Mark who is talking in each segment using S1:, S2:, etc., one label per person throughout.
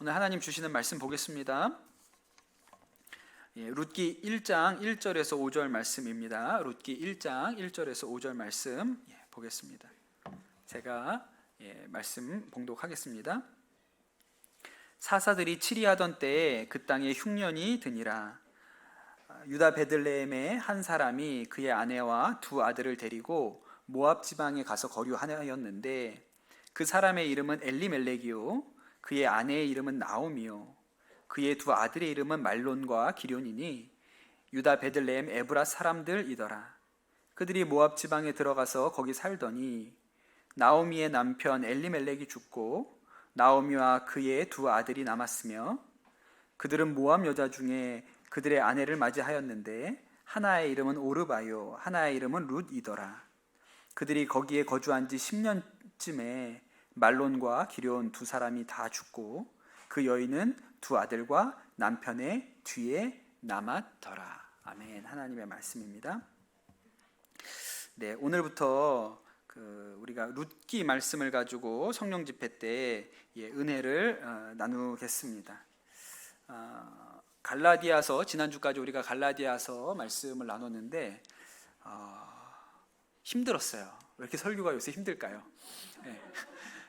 S1: 오늘 하나님 주시는 말씀 보겠습니다. 룻기 1장 1절에서 5절 말씀입니다. 룻기 1장 1절에서 5절 말씀 보겠습니다. 제가 말씀 봉독하겠습니다. 사사들이 치리하던 때에 그 땅에 흉년이 드니라. 유다 베들레헴의 한 사람이 그의 아내와 두 아들을 데리고 모압 지방에 가서 거류하였는데 그 사람의 이름은 엘리멜렉이요 그의 아내의 이름은 나오미요 그의 두 아들의 이름은 말론과 기럐이니 유다 베들레헴 에브라 사람들이더라. 그들이 모압 지방에 들어가서 거기 살더니 나오미의 남편 엘리멜렉이 죽고 나오미와 그의 두 아들이 남았으며 그들은 모압 여자 중에 그들의 아내를 맞이하였는데 하나의 이름은 오르바요 하나의 이름은 룻이더라. 그들이 거기에 거주한 지 10년쯤에 말론과 기럐 두 사람이 다 죽고 그 여인은 두 아들과 남편의 뒤에 남았더라. 아멘. 하나님의 말씀입니다. 네, 오늘부터 우리가 룻기 말씀을 가지고 성령 집회 때 은혜를 나누겠습니다. 갈라디아서 지난주까지 우리가 갈라디아서 말씀을 나눴는데 힘들었어요. 왜 이렇게 설교가 요새 힘들까요? 네.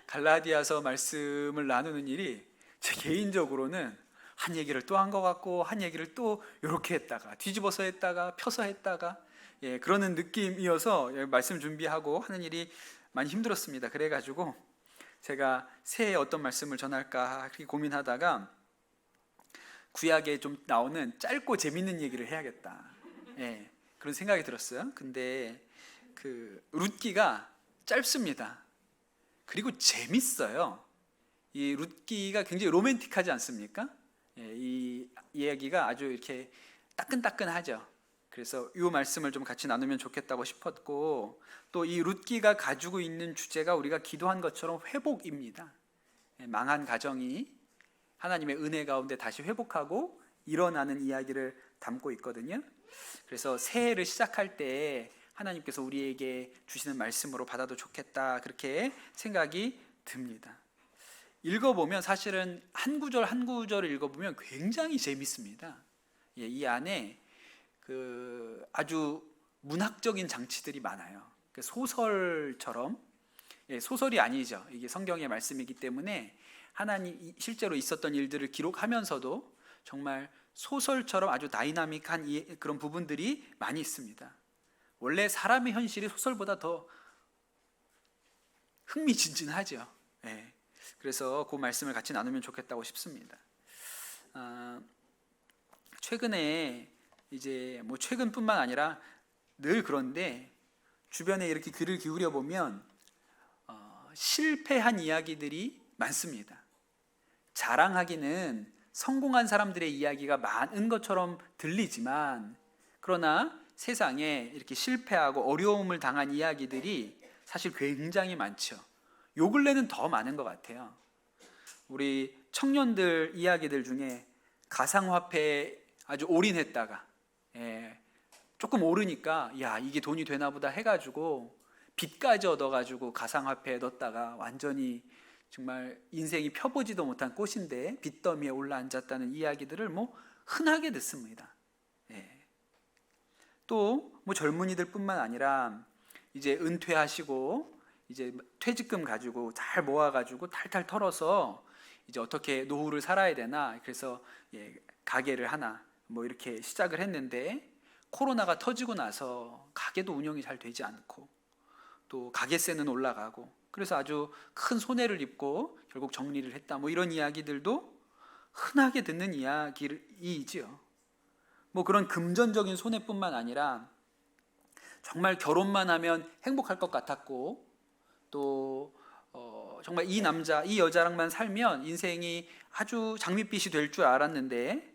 S1: 갈라디아서 말씀을 나누는 일이 제 개인적으로는 한 얘기를 또 한 것 같고 한 얘기를 또 이렇게 했다가 뒤집어서 했다가 펴서 했다가 그러는 느낌이어서 말씀 준비하고 하는 일이 많이 힘들었습니다. 그래가지고 제가 새해 어떤 말씀을 전할까 고민하다가 구약에 좀 나오는 짧고 재밌는 얘기를 해야겠다. 그런 생각이 들었어요. 근데 룻기가 짧습니다. 그리고 재밌어요. 이 룻기가 굉장히 로맨틱하지 않습니까? 이 이야기가 아주 이렇게 따끈따끈하죠. 그래서 이 말씀을 좀 같이 나누면 좋겠다고 싶었고, 또 이 룻기가 가지고 있는 주제가 우리가 기도한 것처럼 회복입니다. 망한 가정이 하나님의 은혜 가운데 다시 회복하고 일어나는 이야기를 담고 있거든요. 그래서 새해를 시작할 때 하나님께서 우리에게 주시는 말씀으로 받아도 좋겠다, 그렇게 생각이 듭니다. 읽어보면 사실은 한 구절 한 구절을 읽어보면 굉장히 재밌습니다. 이 안에 아주 문학적인 장치들이 많아요. 소설처럼, 소설이 아니죠. 이게 성경의 말씀이기 때문에 하나님 실제로 있었던 일들을 기록하면서도 정말 소설처럼 아주 다이나믹한 그런 부분들이 많이 있습니다. 원래 사람의 현실이 소설보다 더 흥미진진하죠. 그래서 그 말씀을 같이 나누면 좋겠다고 싶습니다. 최근에 이제 최근뿐만 아니라 늘 그런데 주변에 이렇게 귀를 기울여 보면 실패한 이야기들이 많습니다. 자랑하기는 성공한 사람들의 이야기가 많은 것처럼 들리지만, 그러나 세상에 이렇게 실패하고 어려움을 당한 이야기들이 사실 굉장히 많죠. 요 근래는 더 많은 것 같아요. 우리 청년들 이야기들 중에 가상화폐에 아주 올인했다가 조금 오르니까 야, 이게 돈이 되나 보다 해가지고 빚까지 얻어가지고 가상화폐에 넣었다가 완전히 정말 인생이 펴보지도 못한 꽃인데 빚더미에 올라앉았다는 이야기들을 흔하게 듣습니다. 또 젊은이들 뿐만 아니라 이제 은퇴하시고 이제 퇴직금 가지고 잘 모아가지고 탈탈 털어서 이제 어떻게 노후를 살아야 되나, 그래서 가게를 하나 이렇게 시작을 했는데 코로나가 터지고 나서 가게도 운영이 잘 되지 않고 또 가게세는 올라가고 그래서 아주 큰 손해를 입고 결국 정리를 했다, 이런 이야기들도 흔하게 듣는 이야기이지요. 그런 금전적인 손해뿐만 아니라 정말 결혼만 하면 행복할 것 같았고, 또 정말 이 남자, 이 여자랑만 살면 인생이 아주 장밋빛이 될 줄 알았는데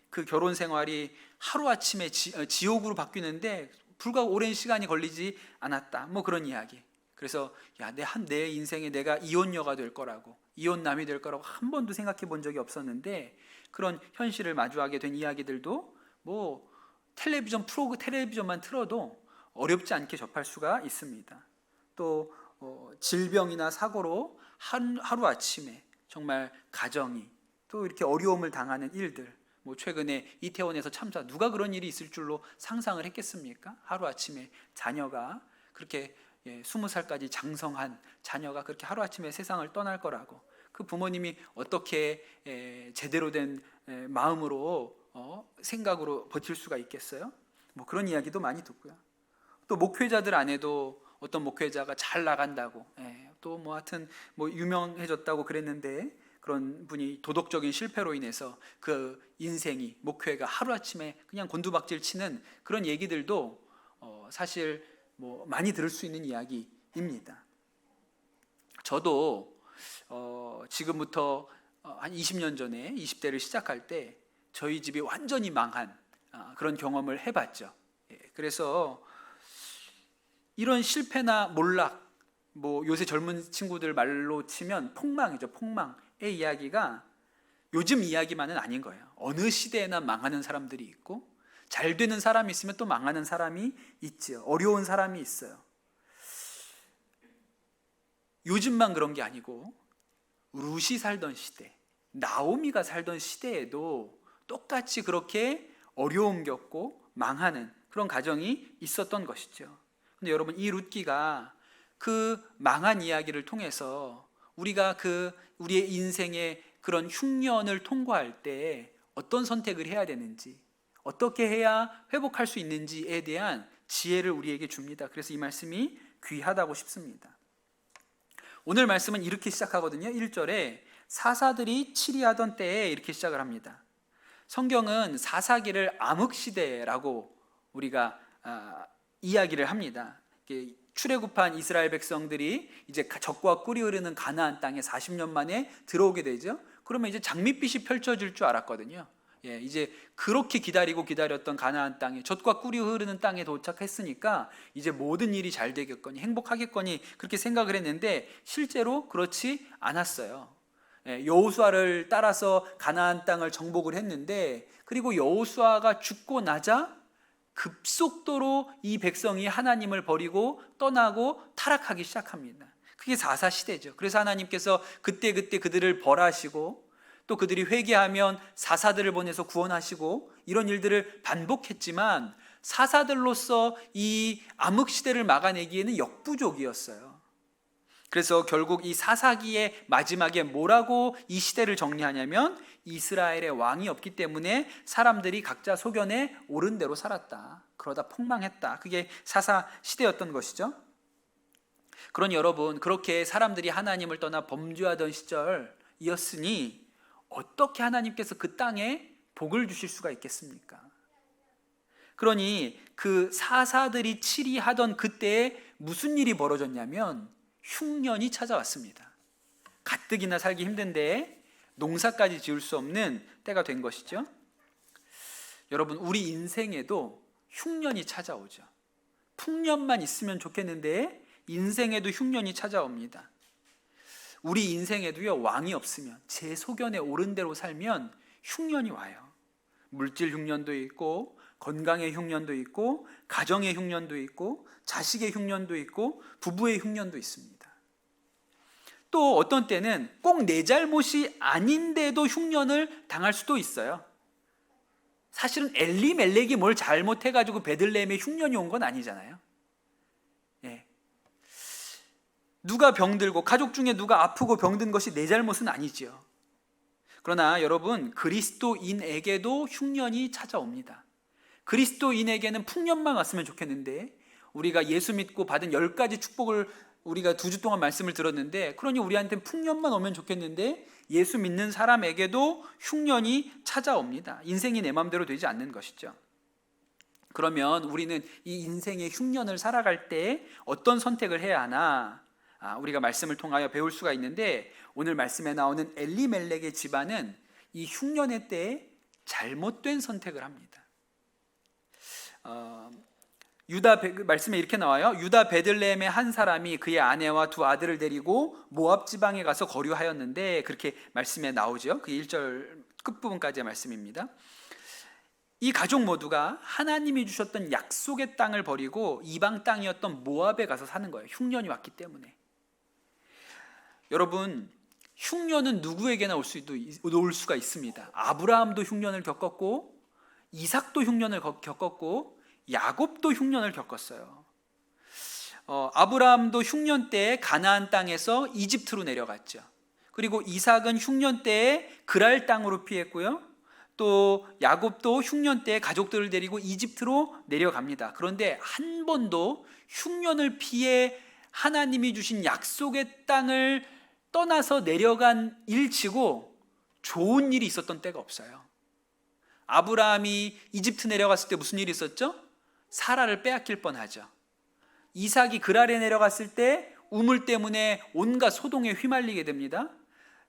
S1: 그 결혼 생활이 하루아침에 지옥으로 바뀌는데 불과 오랜 시간이 걸리지 않았다, 그런 이야기. 그래서 내 인생에 내가 이혼녀가 될 거라고, 이혼남이 될 거라고 한 번도 생각해 본 적이 없었는데 그런 현실을 마주하게 된 이야기들도 텔레비전만 틀어도 어렵지 않게 접할 수가 있습니다. 또 질병이나 사고로 하루아침에 정말 가정이 또 이렇게 어려움을 당하는 일들, 뭐 최근에 이태원에서 참사, 누가 그런 일이 있을 줄로 상상을 했겠습니까? 하루아침에 자녀가 그렇게 20살까지 장성한 자녀가 그렇게 하루아침에 세상을 떠날 거라고, 그 부모님이 어떻게 제대로 된 마음으로 생각으로 버틸 수가 있겠어요? 뭐 그런 이야기도 많이 듣고요. 또 목회자들 안에도 어떤 목회자가 잘 나간다고, 또 뭐 하여튼 뭐 유명해졌다고 그랬는데, 그런 분이 도덕적인 실패로 인해서 그 인생이, 목회가 하루아침에 그냥 곤두박질 치는 그런 얘기들도 사실 뭐 많이 들을 수 있는 이야기입니다. 저도 지금부터 한 20년 전에 20대를 시작할 때 저희 집이 완전히 망한 그런 경험을 해봤죠. 그래서 이런 실패나 몰락, 뭐 요새 젊은 친구들 말로 치면 폭망이죠. 폭망의 이야기가 요즘 이야기만은 아닌 거예요. 어느 시대에나 망하는 사람들이 있고, 잘 되는 사람이 있으면 또 망하는 사람이 있죠. 어려운 사람이 있어요. 요즘만 그런 게 아니고 룻이 살던 시대, 나오미가 살던 시대에도 똑같이 그렇게 어려움 겪고 망하는 그런 가정이 있었던 것이죠. 근데 여러분, 이 룻기가 그 망한 이야기를 통해서 우리가 우리의 인생의 그런 흉년을 통과할 때 어떤 선택을 해야 되는지, 어떻게 해야 회복할 수 있는지에 대한 지혜를 우리에게 줍니다. 그래서 이 말씀이 귀하다고 싶습니다. 오늘 말씀은 이렇게 시작하거든요. 1절에 사사들이 치리하던 때에 이렇게 시작을 합니다. 성경은 사사기를 암흑시대라고 우리가 이야기를 합니다. 출애굽한 이스라엘 백성들이 이제 적과 꿀이 흐르는 가나안 땅에 40년 만에 들어오게 되죠. 그러면 이제 장밋빛이 펼쳐질 줄 알았거든요. 이제 그렇게 기다렸던 가나안 땅에, 젖과 꿀이 흐르는 땅에 도착했으니까 이제 모든 일이 잘 되겠거니, 행복하겠거니 그렇게 생각을 했는데 실제로 그렇지 않았어요. 여호수아를 따라서 가나안 땅을 정복을 했는데, 그리고 여호수아가 죽고 나자 급속도로 이 백성이 하나님을 버리고 떠나고 타락하기 시작합니다. 그게 사사 시대죠. 그래서 하나님께서 그때 그들을 벌하시고, 또 그들이 회개하면 사사들을 보내서 구원하시고, 이런 일들을 반복했지만 사사들로서 이 암흑시대를 막아내기에는 역부족이었어요. 그래서 결국 이 사사기의 마지막에 뭐라고 이 시대를 정리하냐면, 이스라엘의 왕이 없기 때문에 사람들이 각자 소견에 옳은 대로 살았다, 그러다 폭망했다. 그게 사사 시대였던 것이죠. 그러니 여러분, 그렇게 사람들이 하나님을 떠나 범죄하던 시절이었으니 어떻게 하나님께서 그 땅에 복을 주실 수가 있겠습니까? 그러니 그 사사들이 치리하던 그때에 무슨 일이 벌어졌냐면 흉년이 찾아왔습니다. 가뜩이나 살기 힘든데 농사까지 지을 수 없는 때가 된 것이죠. 여러분, 우리 인생에도 흉년이 찾아오죠. 풍년만 있으면 좋겠는데 인생에도 흉년이 찾아옵니다. 우리 인생에도요, 왕이 없으면, 제 소견에 옳은 대로 살면 흉년이 와요. 물질 흉년도 있고, 건강의 흉년도 있고, 가정의 흉년도 있고, 자식의 흉년도 있고, 부부의 흉년도 있습니다. 또 어떤 때는 꼭 내 잘못이 아닌데도 흉년을 당할 수도 있어요. 사실은 엘리멜렉이 뭘 잘못해가지고 베들레헴에 흉년이 온 건 아니잖아요. 누가 병들고, 가족 중에 누가 아프고 병든 것이 내 잘못은 아니죠. 그러나 여러분, 그리스도인에게도 흉년이 찾아옵니다. 그리스도인에게는 풍년만 왔으면 좋겠는데, 우리가 예수 믿고 받은 10가지 축복을 우리가 2주 동안 말씀을 들었는데, 그러니 우리한테는 풍년만 오면 좋겠는데 예수 믿는 사람에게도 흉년이 찾아옵니다. 인생이 내 마음대로 되지 않는 것이죠. 그러면 우리는 이 인생의 흉년을 살아갈 때 어떤 선택을 해야 하나, 우리가 말씀을 통하여 배울 수가 있는데, 오늘 말씀에 나오는 엘리멜렉의 집안은 이 흉년의 때에 잘못된 선택을 합니다. 말씀에 이렇게 나와요. 유다 베들레헴의 한 사람이 그의 아내와 2 아들을 데리고 모압 지방에 가서 거류하였는데, 그렇게 말씀에 나오죠. 그 1절 끝부분까지의 말씀입니다. 이 가족 모두가 하나님이 주셨던 약속의 땅을 버리고 이방 땅이었던 모압에 가서 사는 거예요. 흉년이 왔기 때문에. 여러분, 흉년은 누구에게나 올 수가 있습니다. 아브라함도 흉년을 겪었고, 이삭도 흉년을 겪었고, 야곱도 흉년을 겪었어요. 아브라함도 흉년 때에 가나안 땅에서 이집트로 내려갔죠. 그리고 이삭은 흉년 때에 그랄 땅으로 피했고요. 또 야곱도 흉년 때에 가족들을 데리고 이집트로 내려갑니다. 그런데 한 번도 흉년을 피해 하나님이 주신 약속의 땅을 떠나서 내려간 일치고 좋은 일이 있었던 때가 없어요. 아브라함이 이집트 내려갔을 때 무슨 일이 있었죠? 사라를 빼앗길 뻔하죠. 이삭이 그랄에 내려갔을 때 우물 때문에 온갖 소동에 휘말리게 됩니다.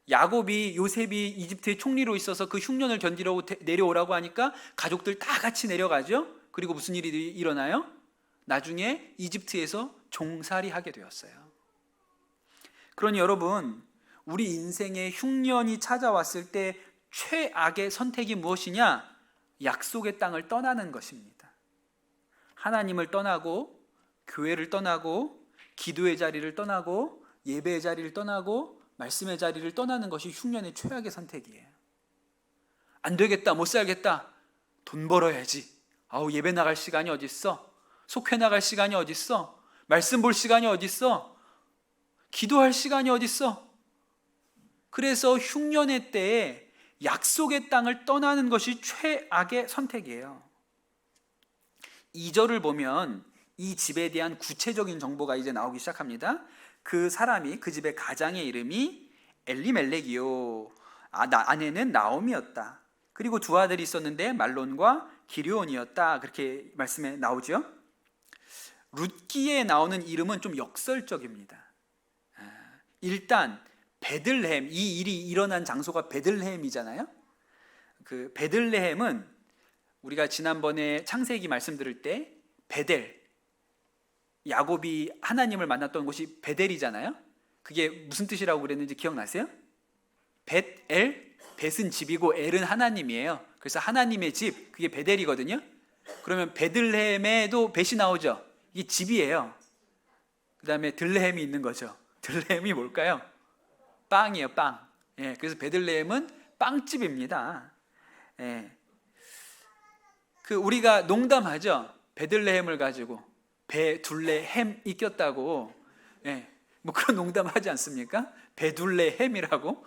S1: 요셉이 이집트의 총리로 있어서 그 흉년을 견디려고 내려오라고 하니까 가족들 다 같이 내려가죠. 그리고 무슨 일이 일어나요? 나중에 이집트에서 종살이 하게 되었어요. 그러니 여러분, 우리 인생에 흉년이 찾아왔을 때 최악의 선택이 무엇이냐? 약속의 땅을 떠나는 것입니다. 하나님을 떠나고, 교회를 떠나고, 기도의 자리를 떠나고, 예배의 자리를 떠나고, 말씀의 자리를 떠나는 것이 흉년의 최악의 선택이에요. 안 되겠다, 못 살겠다, 돈 벌어야지. 예배 나갈 시간이 어딨어? 속회 나갈 시간이 어딨어? 말씀 볼 시간이 어딨어? 기도할 시간이 어딨어? 그래서 흉년의 때에 약속의 땅을 떠나는 것이 최악의 선택이에요. 2절을 보면 이 집에 대한 구체적인 정보가 이제 나오기 시작합니다. 그 집의 가장의 이름이 엘리멜렉이요, 아내는 나오미였다. 그리고 두 아들이 있었는데 말론과 기르온이었다. 그렇게 말씀에 나오죠. 룻기에 나오는 이름은 좀 역설적입니다. 일단 베들레헴, 이 일이 일어난 장소가 베들레헴이잖아요. 그 베들레헴은 우리가 지난번에 창세기 말씀 들을 때 베델, 야곱이 하나님을 만났던 곳이 베델이잖아요. 그게 무슨 뜻이라고 그랬는지 기억나세요? 벳엘, 벳은 집이고 엘은 하나님이에요. 그래서 하나님의 집, 그게 베델이거든요. 그러면 베들레헴에도 벳이 나오죠. 이게 집이에요. 그 다음에 들레헴이 있는 거죠. 들레헴이 뭘까요? 빵이에요, 빵. 그래서 베들레헴은 빵집입니다. 우리가 농담하죠. 베들레헴을 가지고 배 둘레 햄이 꼈다고, 뭐 그런 농담하지 않습니까? 배둘레 햄이라고.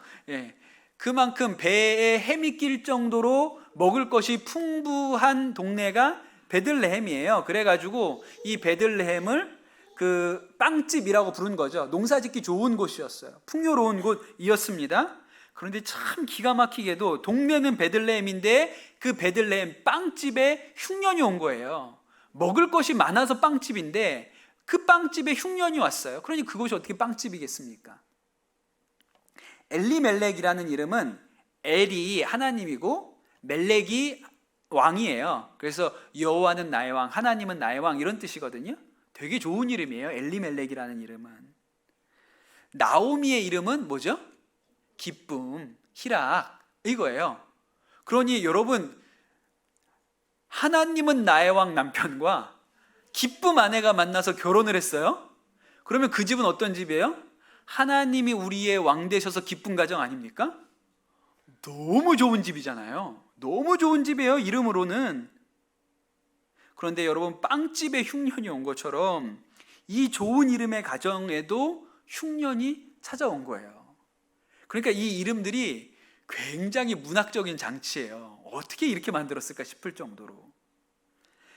S1: 그만큼 배에 햄이 낄 정도로 먹을 것이 풍부한 동네가 베들레헴이에요. 그래가지고 이 베들레헴을 그 빵집이라고 부른 거죠. 농사짓기 좋은 곳이었어요. 풍요로운 곳이었습니다. 그런데 참 기가 막히게도 동네는 베들레헴인데 그 베들레헴 빵집에 흉년이 온 거예요. 먹을 것이 많아서 빵집인데 그 빵집에 흉년이 왔어요. 그러니 그곳이 어떻게 빵집이겠습니까? 엘리멜렉이라는 이름은 엘이 하나님이고 멜렉이 왕이에요. 그래서 여호와는 나의 왕, 하나님은 나의 왕, 이런 뜻이거든요. 되게 좋은 이름이에요. 엘리멜렉이라는 이름은. 나오미의 이름은 뭐죠? 기쁨, 희락, 이거예요. 그러니 여러분, 하나님은 나의 왕 남편과 기쁨 아내가 만나서 결혼을 했어요. 그러면 그 집은 어떤 집이에요? 하나님이 우리의 왕 되셔서 기쁜 가정 아닙니까? 너무 좋은 집이잖아요. 너무 좋은 집이에요, 이름으로는. 그런데 여러분, 빵집에 흉년이 온 것처럼 이 좋은 이름의 가정에도 흉년이 찾아온 거예요. 그러니까 이 이름들이 굉장히 문학적인 장치예요. 어떻게 이렇게 만들었을까 싶을 정도로.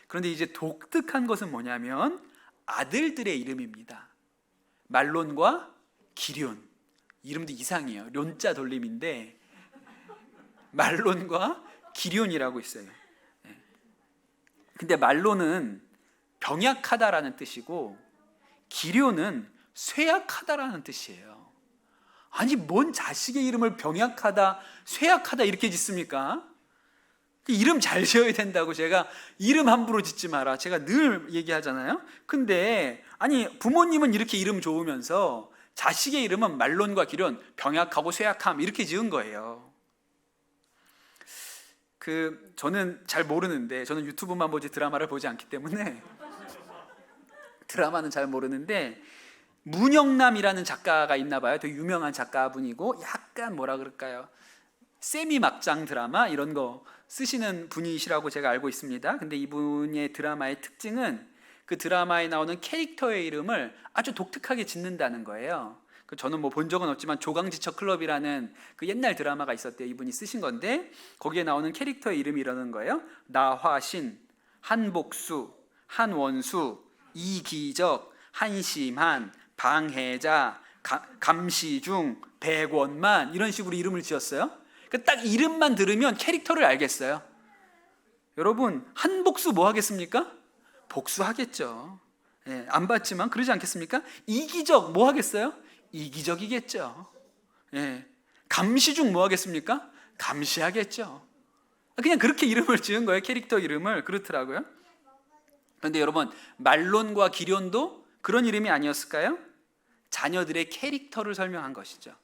S1: 그런데 이제 독특한 것은 뭐냐면 아들들의 이름입니다. 말론과 기럨. 이름도 이상해요. 론자 돌림인데 말론과 기럨이라고 있어요. 근데 말론은 병약하다라는 뜻이고 기럨은 쇠약하다라는 뜻이에요. 아니, 뭔 자식의 이름을 병약하다, 쇠약하다 이렇게 짓습니까? 이름 잘 지어야 된다고 제가 이름 함부로 짓지 마라, 제가 늘 얘기하잖아요. 근데 아니, 부모님은 이렇게 이름 좋으면서 자식의 이름은 말론과 기럨, 병약하고 쇠약함 이렇게 지은 거예요. 저는 잘 모르는데, 저는 유튜브만 보지 드라마를 보지 않기 때문에 드라마는 잘 모르는데 문영남이라는 작가가 있나 봐요. 되게 유명한 작가분이고 약간 뭐라 그럴까요? 세미 막장 드라마 이런 거 쓰시는 분이시라고 제가 알고 있습니다. 근데 이분의 드라마의 특징은 그 드라마에 나오는 캐릭터의 이름을 아주 독특하게 짓는다는 거예요. 저는 뭐 본 적은 없지만 조강지처 클럽이라는 그 옛날 드라마가 있었대요. 이분이 쓰신 건데 거기에 나오는 캐릭터의 이름이 이러는 거예요. 나화신, 한복수, 한원수, 이기적, 한심한, 방해자, 감시중, 백원만 이런 식으로 이름을 지었어요. 딱 이름만 들으면 캐릭터를 알겠어요. 여러분 한복수 뭐 하겠습니까? 복수하겠죠. 예, 안 봤지만 그러지 않겠습니까? 이기적 뭐 하겠어요? 이기적이겠죠. 예, 감시중 뭐 하겠습니까? 감시하겠죠. 그냥 그렇게 이름을 지은 거예요. 캐릭터 이름을. 그렇더라고요. 그런데 여러분 말론과 기련도 그런 이름이 아니었을까요? 자녀들의 캐릭터를 설명한 것이죠.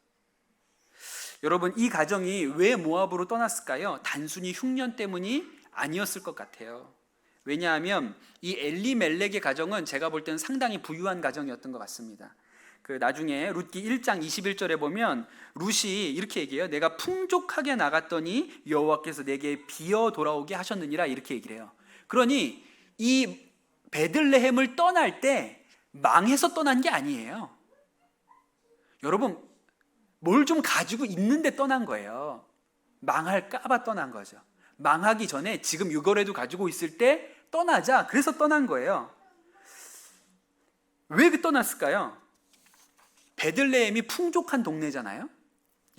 S1: 여러분 이 가정이 왜 모압으로 떠났을까요? 단순히 흉년 때문이 아니었을 것 같아요. 왜냐하면 이 엘리멜렉의 가정은 제가 볼 때는 상당히 부유한 가정이었던 것 같습니다. 그 나중에 룻기 1장 21절에 보면 룻이 이렇게 얘기해요. 내가 풍족하게 나갔더니 여호와께서 내게 비어 돌아오게 하셨느니라 이렇게 얘기를 해요. 그러니 이 베들레헴을 떠날 때 망해서 떠난 게 아니에요. 여러분 뭘 좀 가지고 있는데 떠난 거예요. 망할까봐 떠난 거죠. 망하기 전에 지금 이거라도 가지고 있을 때 떠나자. 그래서 떠난 거예요. 왜 떠났을까요? 베들레헴이 풍족한 동네잖아요.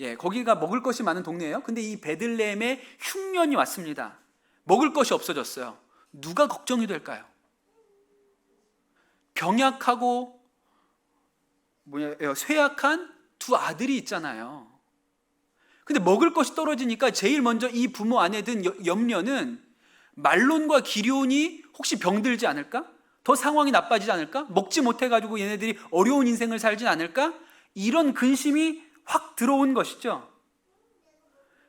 S1: 예, 거기가 먹을 것이 많은 동네예요. 근데 이 베들레헴에 흉년이 왔습니다. 먹을 것이 없어졌어요. 누가 걱정이 될까요? 병약하고 쇠약한 두 아들이 있잖아요. 근데 먹을 것이 떨어지니까 제일 먼저 이 부모 안에 든 염려는 말론과 기럧이 혹시 병들지 않을까? 더 상황이 나빠지지 않을까? 먹지 못해가지고 얘네들이 어려운 인생을 살지 않을까? 이런 근심이 확 들어온 것이죠.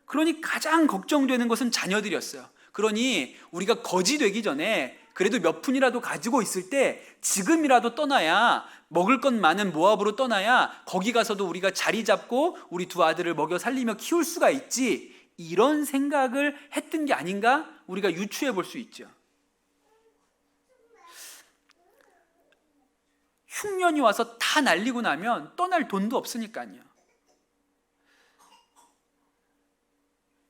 S1: 그러니 가장 걱정되는 것은 자녀들이었어요. 그러니 우리가 거지 되기 전에 그래도 몇 푼이라도 가지고 있을 때 지금이라도 떠나야, 먹을 것 많은 모압으로 떠나야 거기 가서도 우리가 자리 잡고 우리 두 아들을 먹여 살리며 키울 수가 있지, 이런 생각을 했던 게 아닌가 우리가 유추해 볼 수 있죠. 흉년이 와서 다 날리고 나면 떠날 돈도 없으니까요.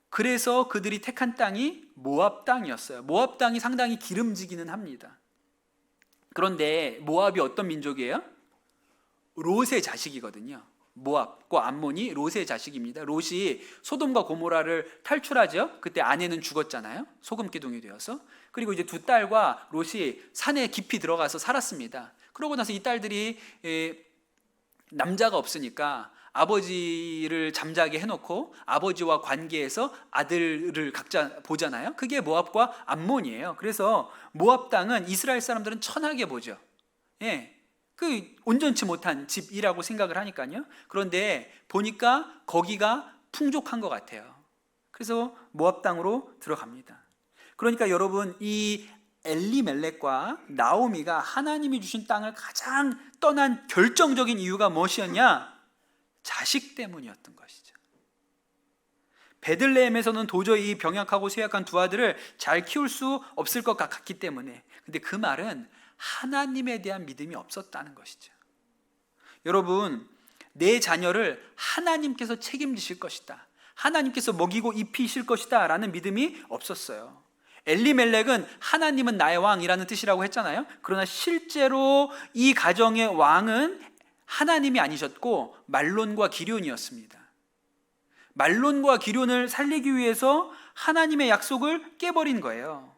S1: 그래서 그들이 택한 땅이 모압 땅이었어요. 모압 땅이 상당히 기름지기는 합니다. 그런데 모압이 어떤 민족이에요? 롯의 자식이거든요. 모압과 암몬이 롯의 자식입니다. 롯이 소돔과 고모라를 탈출하죠. 그때 아내는 죽었잖아요. 소금기둥이 되어서. 그리고 이제 두 딸과 롯이 산에 깊이 들어가서 살았습니다. 그러고 나서 이 딸들이 남자가 없으니까 아버지를 잠자게 해놓고 아버지와 관계해서 아들을 각자 보잖아요. 그게 모압과 암몬이에요. 그래서 모압 땅은 이스라엘 사람들은 천하게 보죠. 예, 그 온전치 못한 집이라고 생각을 하니까요. 그런데 보니까 거기가 풍족한 것 같아요. 그래서 모압 땅으로 들어갑니다. 그러니까 여러분, 이 엘리멜렉과 나오미가 하나님이 주신 땅을 가장 떠난 결정적인 이유가 무엇이었냐? 자식 때문이었던 것이죠. 베들레헴에서는 도저히 병약하고 쇠약한 두 아들을 잘 키울 수 없을 것 같기 때문에. 근데 그 말은 하나님에 대한 믿음이 없었다는 것이죠. 여러분, 내 자녀를 하나님께서 책임지실 것이다, 하나님께서 먹이고 입히실 것이다 라는 믿음이 없었어요. 엘리멜렉은 하나님은 나의 왕이라는 뜻이라고 했잖아요. 그러나 실제로 이 가정의 왕은 하나님이 아니셨고 말론과 기럧이었습니다. 말론과 기럧을 살리기 위해서 하나님의 약속을 깨버린 거예요.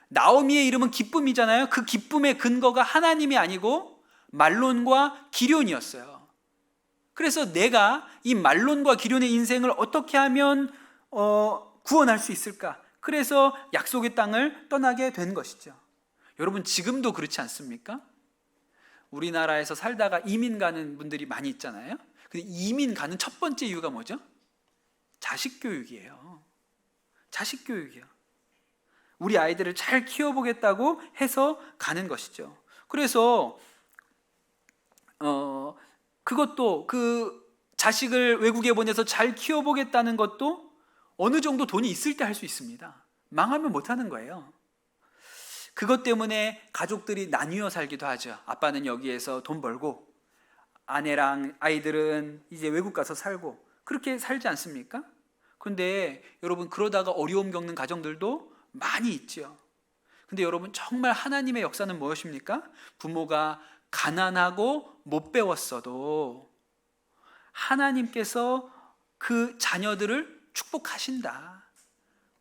S1: 나오미의 이름은 기쁨이잖아요. 그 기쁨의 근거가 하나님이 아니고 말론과 기럧이었어요. 그래서 내가 이 말론과 기럧의 인생을 어떻게 하면 구원할 수 있을까? 그래서 약속의 땅을 떠나게 된 것이죠. 여러분, 지금도 그렇지 않습니까? 우리나라에서 살다가 이민 가는 분들이 많이 있잖아요. 근데 이민 가는 첫 번째 이유가 뭐죠? 자식 교육이에요. 자식 교육이요. 우리 아이들을 잘 키워보겠다고 해서 가는 것이죠. 그래서 그것도 그 자식을 외국에 보내서 잘 키워보겠다는 것도 어느 정도 돈이 있을 때 할 수 있습니다. 망하면 못하는 거예요. 그것 때문에 가족들이 나뉘어 살기도 하죠. 아빠는 여기에서 돈 벌고 아내랑 아이들은 이제 외국 가서 살고 그렇게 살지 않습니까? 근데 여러분, 그러다가 어려움 겪는 가정들도 많이 있죠. 근데 여러분, 정말 하나님의 역사는 무엇입니까? 부모가 가난하고 못 배웠어도 하나님께서 그 자녀들을 축복하신다.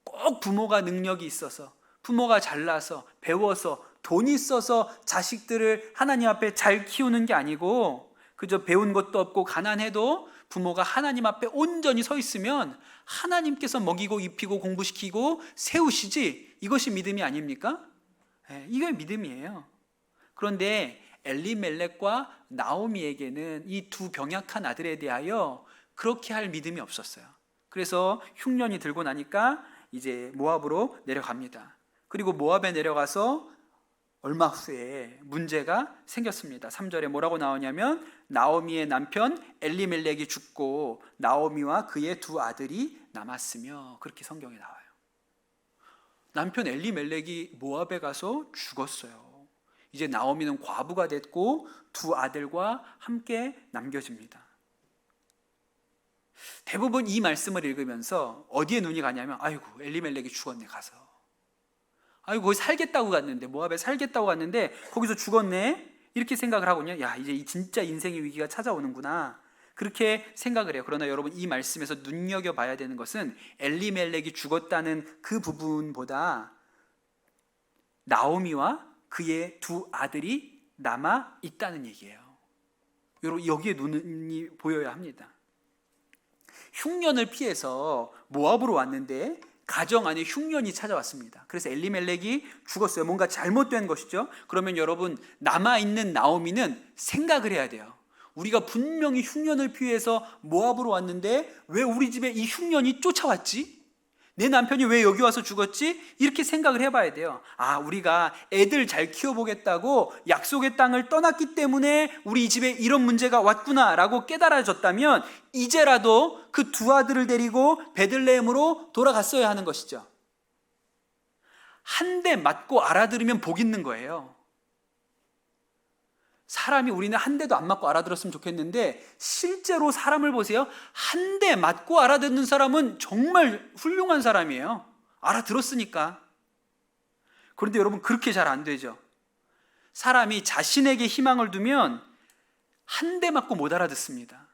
S1: 꼭 부모가 능력이 있어서, 부모가 잘나서, 배워서, 돈이 있어서 자식들을 하나님 앞에 잘 키우는 게 아니고, 그저 배운 것도 없고 가난해도 부모가 하나님 앞에 온전히 서 있으면 하나님께서 먹이고 입히고 공부시키고 세우시지, 이것이 믿음이 아닙니까? 이게 믿음이에요. 그런데 엘리멜렉과 나오미에게는 이 두 병약한 아들에 대하여 그렇게 할 믿음이 없었어요. 그래서 흉년이 들고 나니까 이제 모압으로 내려갑니다. 그리고 모압에 내려가서 얼마 후에 문제가 생겼습니다. 3절에 뭐라고 나오냐면, 나오미의 남편 엘리멜렉이 죽고 나오미와 그의 두 아들이 남았으며, 그렇게 성경에 나와요. 남편 엘리멜렉이 모압에 가서 죽었어요. 이제 나오미는 과부가 됐고 두 아들과 함께 남겨집니다. 대부분 이 말씀을 읽으면서 어디에 눈이 가냐면, 아이고 엘리멜렉이 죽었네, 가서. 아이고 거기 살겠다고 갔는데, 모압에 살겠다고 갔는데 거기서 죽었네, 이렇게 생각을 하거든요. 야, 이제 진짜 인생의 위기가 찾아오는구나, 그렇게 생각을 해요. 그러나 여러분, 이 말씀에서 눈여겨봐야 되는 것은 엘리멜렉이 죽었다는 그 부분보다 나오미와 그의 두 아들이 남아 있다는 얘기예요. 여기에 눈이 보여야 합니다. 흉년을 피해서 모압으로 왔는데 가정 안에 흉년이 찾아왔습니다. 그래서 엘리멜렉이 죽었어요. 뭔가 잘못된 것이죠. 그러면 여러분, 남아있는 나오미는 생각을 해야 돼요. 우리가 분명히 흉년을 피해서 모압으로 왔는데 왜 우리 집에 이 흉년이 쫓아왔지? 내 남편이 왜 여기 와서 죽었지? 이렇게 생각을 해봐야 돼요. 아, 우리가 애들 잘 키워보겠다고 약속의 땅을 떠났기 때문에 우리 집에 이런 문제가 왔구나 라고 깨달아졌다면 이제라도 그 두 아들을 데리고 베들레헴으로 돌아갔어야 하는 것이죠. 한 대 맞고 알아들으면 복 있는 거예요. 사람이, 우리는 한 대도 안 맞고 알아들었으면 좋겠는데 실제로 사람을 보세요. 한 대 맞고 알아듣는 사람은 정말 훌륭한 사람이에요. 알아들었으니까. 그런데 여러분, 그렇게 잘 안 되죠. 사람이 자신에게 희망을 두면 한 대 맞고 못 알아듣습니다.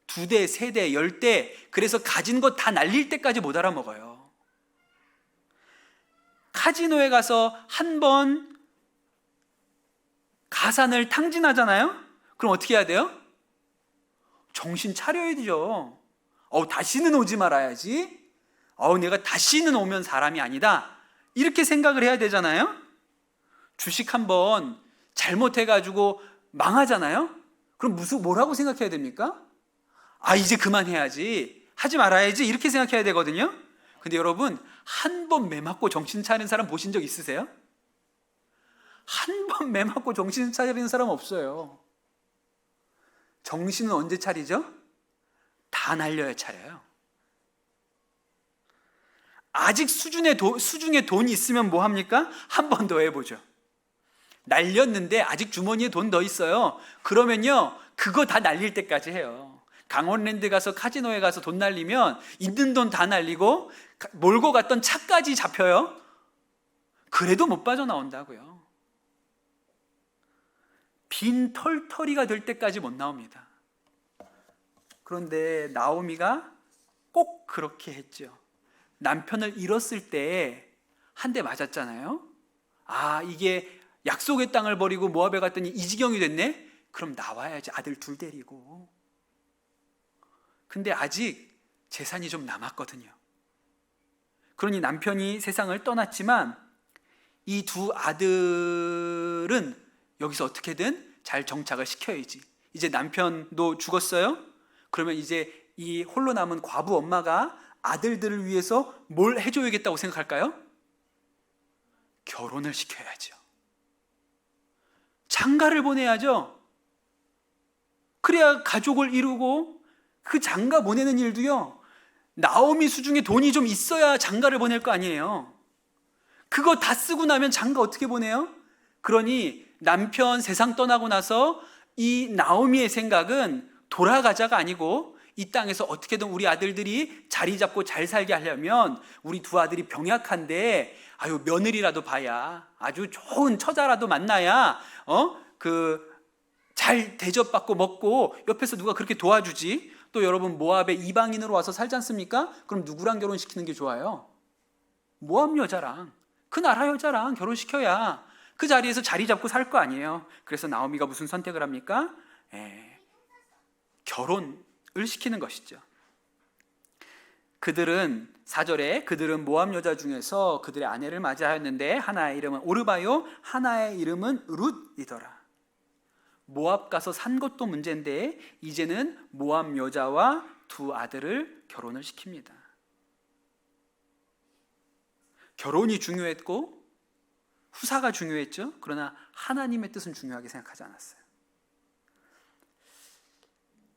S1: 두 대, 세 대, 10대, 그래서 가진 것 다 날릴 때까지 못 알아먹어요. 카지노에 가서 한 번 가산을 탕진하잖아요? 그럼 어떻게 해야 돼요? 정신 차려야 되죠. 다시는 오지 말아야지. 내가 다시는 오면 사람이 아니다, 이렇게 생각을 해야 되잖아요. 주식 한번 잘못해가지고 망하잖아요. 그럼 뭐라고 생각해야 됩니까? 이제 그만해야지, 하지 말아야지, 이렇게 생각해야 되거든요. 근데 여러분, 한 번 매 맞고 정신 차린 사람 보신 적 있으세요? 한 번 매 맞고 정신 차리는 사람 없어요. 정신은 언제 차리죠? 다 날려야 차려요. 아직 수중에 돈이 있으면 뭐 합니까? 한 번 더 해보죠. 날렸는데 아직 주머니에 돈 더 있어요. 그러면요, 그거 다 날릴 때까지 해요. 강원랜드 가서 카지노에 가서 돈 날리면 있는 돈 다 날리고 몰고 갔던 차까지 잡혀요. 그래도 못 빠져나온다고요. 빈 털터리가 될 때까지 못 나옵니다. 그런데 나오미가 꼭 그렇게 했죠. 남편을 잃었을 때 한 대 맞았잖아요. 이게 약속의 땅을 버리고 모압에 갔더니 이 지경이 됐네? 그럼 나와야지, 아들 둘 데리고. 근데 아직 재산이 좀 남았거든요. 그러니 남편이 세상을 떠났지만 이 두 아들은 여기서 어떻게든 잘 정착을 시켜야지. 이제 남편도 죽었어요. 그러면 이제 이 홀로 남은 과부 엄마가 아들들을 위해서 뭘 해줘야겠다고 생각할까요? 결혼을 시켜야죠. 장가를 보내야죠. 그래야 가족을 이루고, 그 장가 보내는 일도요, 나오미 수중에 돈이 좀 있어야 장가를 보낼 거 아니에요. 그거 다 쓰고 나면 장가 어떻게 보내요? 그러니 남편 세상 떠나고 나서 이 나오미의 생각은 돌아가자가 아니고, 이 땅에서 어떻게든 우리 아들들이 자리 잡고 잘 살게 하려면 우리 두 아들이 병약한데 며느리라도 봐야, 아주 좋은 처자라도 만나야 잘 대접받고 먹고 옆에서 누가 그렇게 도와주지. 또 여러분, 모압에 이방인으로 와서 살지 않습니까? 그럼 누구랑 결혼시키는 게 좋아요? 모압 여자랑, 그 나라 여자랑 결혼시켜야 그 자리에서 자리 잡고 살 거 아니에요. 그래서 나오미가 무슨 선택을 합니까? 결혼을 시키는 것이죠. 그들은 4절에 그들은 모압 여자 중에서 그들의 아내를 맞이하였는데 하나의 이름은 오르바요, 하나의 이름은 룻이더라. 모압 가서 산 것도 문제인데 이제는 모압 여자와 두 아들을 결혼을 시킵니다. 결혼이 중요했고 후사가 중요했죠. 그러나 하나님의 뜻은 중요하게 생각하지 않았어요.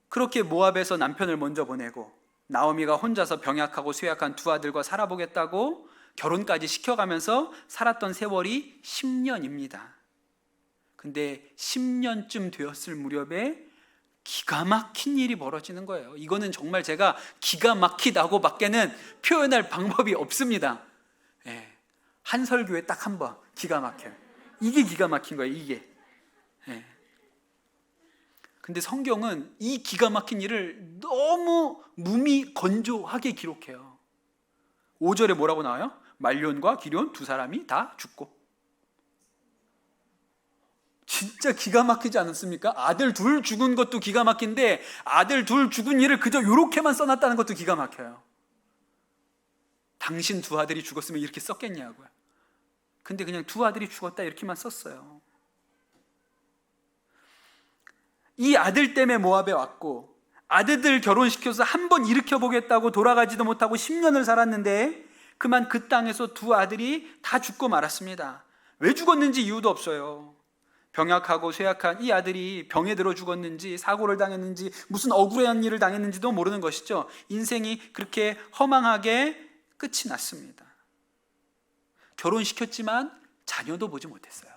S1: 그렇게 모압에서 남편을 먼저 보내고 나오미가 혼자서 병약하고 쇠약한 두 아들과 살아보겠다고 결혼까지 시켜가면서 살았던 세월이 10년입니다. 근데 10년쯤 되었을 무렵에 기가 막힌 일이 벌어지는 거예요. 이거는 정말 제가 기가 막히다고 밖에는 표현할 방법이 없습니다. 한 설교에 딱 한 번 기가 막혀요. 이게 기가 막힌 거예요, 이게. 근데 성경은 이 기가 막힌 일을 너무 무미건조하게 기록해요. 5절에 뭐라고 나와요? 말론과 기럨 두 사람이 다 죽고. 진짜 기가 막히지 않습니까? 아들 둘 죽은 것도 기가 막힌데 아들 둘 죽은 일을 그저 이렇게만 써놨다는 것도 기가 막혀요. 당신 두 아들이 죽었으면 이렇게 썼겠냐고요. 근데 그냥 두 아들이 죽었다 이렇게만 썼어요. 이 아들 때문에 모압에 왔고 아들들 결혼시켜서 한번 일으켜보겠다고 돌아가지도 못하고 10년을 살았는데 그만 그 땅에서 두 아들이 다 죽고 말았습니다. 왜 죽었는지 이유도 없어요. 병약하고 쇠약한 이 아들이 병에 들어 죽었는지 사고를 당했는지 무슨 억울한 일을 당했는지도 모르는 것이죠. 인생이 그렇게 허망하게 끝이 났습니다. 결혼시켰지만 자녀도 보지 못했어요.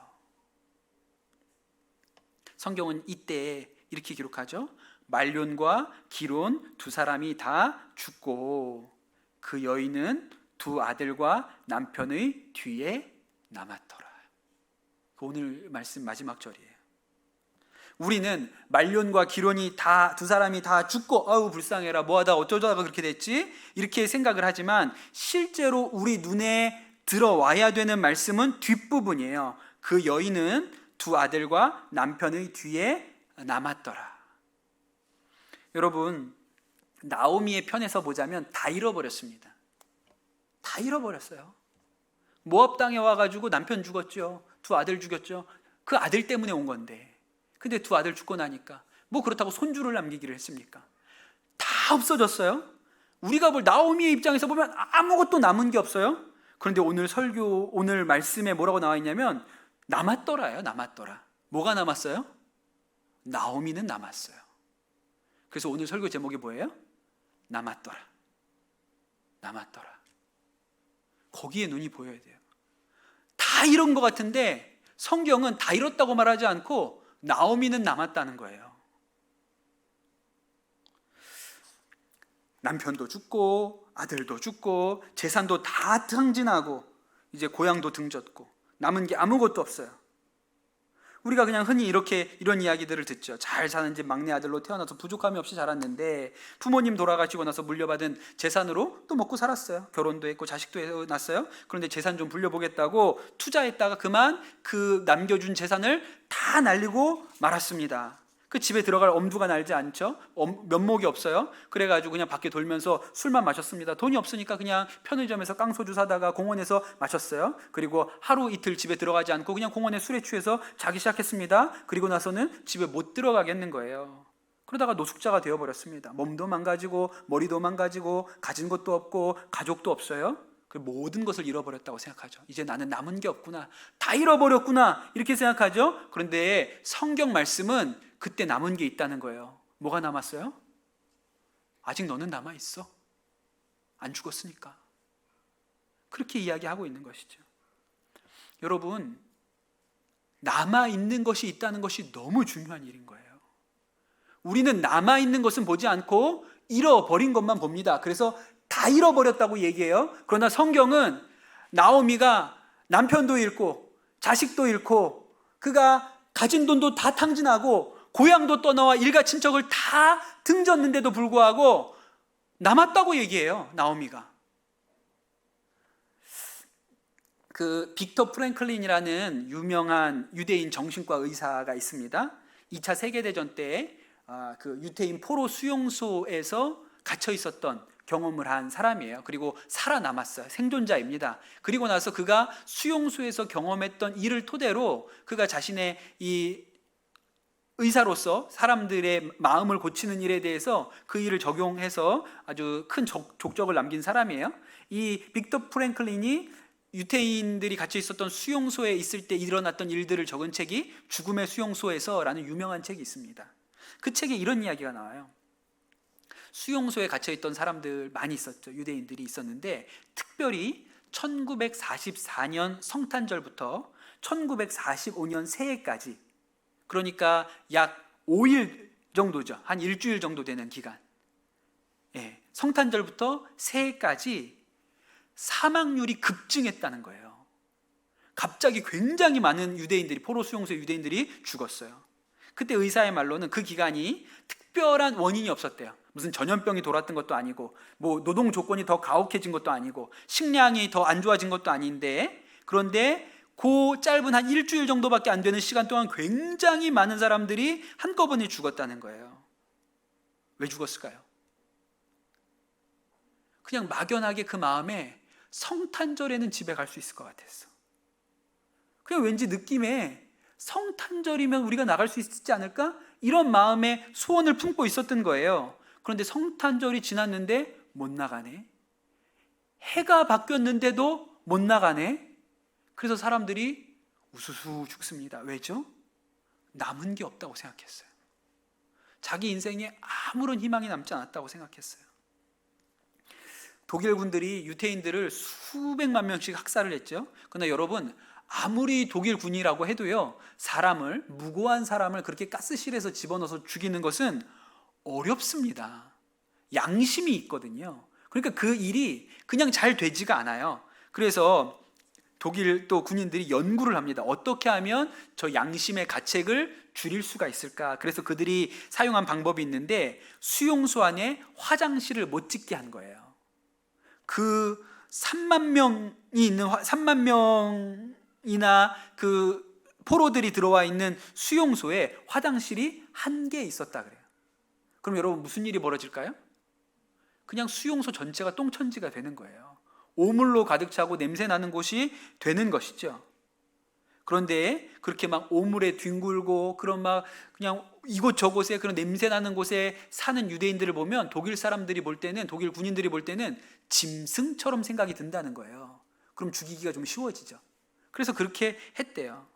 S1: 성경은 이때 이렇게 기록하죠. 말론과 기럨 두 사람이 다 죽고 그 여인은 두 아들과 남편의 뒤에 남았더라. 오늘 말씀 마지막 절이에요. 우리는 말론과 기럨이 다 두 사람이 다 죽고 아우 불쌍해라 뭐하다 어쩌다가 그렇게 됐지 이렇게 생각을 하지만 실제로 우리 눈에 들어와야 되는 말씀은 뒷부분이에요. 그 여인은 두 아들과 남편의 뒤에 남았더라. 여러분, 나오미의 편에서 보자면 다 잃어버렸습니다. 다 잃어버렸어요. 모압 땅에 와가지고 남편 죽었죠. 두 아들 죽였죠. 그 아들 때문에 온 건데. 근데 두 아들 죽고 나니까 뭐 그렇다고 손주를 남기기를 했습니까? 다 없어졌어요. 우리가 볼 나오미의 입장에서 보면 아무것도 남은 게 없어요. 그런데 오늘 설교, 오늘 말씀에 뭐라고 나와 있냐면 남았더라요. 남았더라. 뭐가 남았어요? 나오미는 남았어요. 그래서 오늘 설교 제목이 뭐예요? 남았더라. 남았더라. 거기에 눈이 보여야 돼요. 다 잃은 것 같은데 성경은 다 잃었다고 말하지 않고 나오미는 남았다는 거예요. 남편도 죽고 아들도 죽고 재산도 다 탕진하고 이제 고향도 등졌고 남은 게 아무것도 없어요. 우리가 그냥 흔히 이런 이야기들을 듣죠. 잘 사는 집 막내 아들로 태어나서 부족함이 없이 자랐는데 부모님 돌아가시고 나서 물려받은 재산으로 또 먹고 살았어요. 결혼도 했고 자식도 낳았어요. 그런데 재산 좀 불려보겠다고 투자했다가 그만 그 남겨준 재산을 다 날리고 말았습니다. 그 집에 들어갈 엄두가 날지 않죠. 면목이 없어요. 그래가지고 그냥 밖에 돌면서 술만 마셨습니다. 돈이 없으니까 그냥 편의점에서 깡소주 사다가 공원에서 마셨어요. 그리고 하루 이틀 집에 들어가지 않고 그냥 공원에 술에 취해서 자기 시작했습니다. 그리고 나서는 집에 못 들어가겠는 거예요. 그러다가 노숙자가 되어버렸습니다. 몸도 망가지고 머리도 망가지고 가진 것도 없고 가족도 없어요. 그 모든 것을 잃어버렸다고 생각하죠. 이제 나는 남은 게 없구나. 다 잃어버렸구나. 이렇게 생각하죠. 그런데 성경 말씀은 그때 남은 게 있다는 거예요. 뭐가 남았어요? 아직 너는 남아있어. 안 죽었으니까. 그렇게 이야기하고 있는 것이죠. 여러분, 남아있는 것이 있다는 것이 너무 중요한 일인 거예요. 우리는 남아있는 것은 보지 않고 잃어버린 것만 봅니다. 그래서 다 잃어버렸다고 얘기해요. 그러나 성경은 나오미가 남편도 잃고 자식도 잃고 그가 가진 돈도 다 탕진하고 고향도 떠나와 일가 친척을 다 등졌는데도 불구하고 남았다고 얘기해요. 나오미가. 그 빅터 프랭클린이라는 유명한 유대인 정신과 의사가 있습니다. 2차 세계대전 때 그 유태인 포로 수용소에서 갇혀 있었던 경험을 한 사람이에요. 그리고 살아남았어요. 생존자입니다. 그리고 나서 그가 수용소에서 경험했던 일을 토대로 그가 자신의 이 의사로서 사람들의 마음을 고치는 일에 대해서 그 일을 적용해서 아주 큰 족적을 남긴 사람이에요. 이 빅터 프랭클린이 유태인들이 갇혀 있었던 수용소에 있을 때 일어났던 일들을 적은 책이 죽음의 수용소에서라는 유명한 책이 있습니다. 그 책에 이런 이야기가 나와요. 수용소에 갇혀 있던 사람들 많이 있었죠. 유대인들이 있었는데 특별히 1944년 성탄절부터 1945년 새해까지, 그러니까 약 5일 정도죠. 한 일주일 정도 되는 기간. 성탄절부터 새해까지 사망률이 급증했다는 거예요. 갑자기 굉장히 많은 유대인들이, 포로 수용소 유대인들이 죽었어요. 그때 의사의 말로는 그 기간이 특별한 원인이 없었대요. 무슨 전염병이 돌았던 것도 아니고 뭐 노동 조건이 더 가혹해진 것도 아니고 식량이 더 안 좋아진 것도 아닌데, 그런데 그 짧은 한 일주일 정도밖에 안 되는 시간 동안 굉장히 많은 사람들이 한꺼번에 죽었다는 거예요. 왜 죽었을까요? 그냥 막연하게 그 마음에 성탄절에는 집에 갈 수 있을 것 같았어. 그냥 왠지 느낌에 성탄절이면 우리가 나갈 수 있지 않을까? 이런 마음의 소원을 품고 있었던 거예요. 그런데 성탄절이 지났는데 못 나가네. 해가 바뀌었는데도 못 나가네. 그래서 사람들이 우수수 죽습니다. 왜죠? 남은 게 없다고 생각했어요. 자기 인생에 아무런 희망이 남지 않았다고 생각했어요. 독일 군들이 유태인들을 수백만 명씩 학살을 했죠. 그러나 여러분, 아무리 독일 군이라고 해도요, 무고한 사람을 그렇게 가스실에서 집어넣어서 죽이는 것은 어렵습니다. 양심이 있거든요. 그러니까 그 일이 그냥 잘 되지가 않아요. 그래서 독일 또 군인들이 연구를 합니다. 어떻게 하면 저 양심의 가책을 줄일 수가 있을까? 그래서 그들이 사용한 방법이 있는데, 수용소 안에 화장실을 못 짓게 한 거예요. 그 3만 명이나 그 포로들이 들어와 있는 수용소에 화장실이 한 개 있었다 그래요. 그럼 여러분 무슨 일이 벌어질까요? 그냥 수용소 전체가 똥천지가 되는 거예요. 오물로 가득 차고 냄새 나는 곳이 되는 것이죠. 그런데 그렇게 막 오물에 뒹굴고 그런 막 그냥 이곳저곳에 그런 냄새 나는 곳에 사는 유대인들을 보면 독일 사람들이 볼 때는, 독일 군인들이 볼 때는 짐승처럼 생각이 든다는 거예요. 그럼 죽이기가 좀 쉬워지죠. 그래서 그렇게 했대요.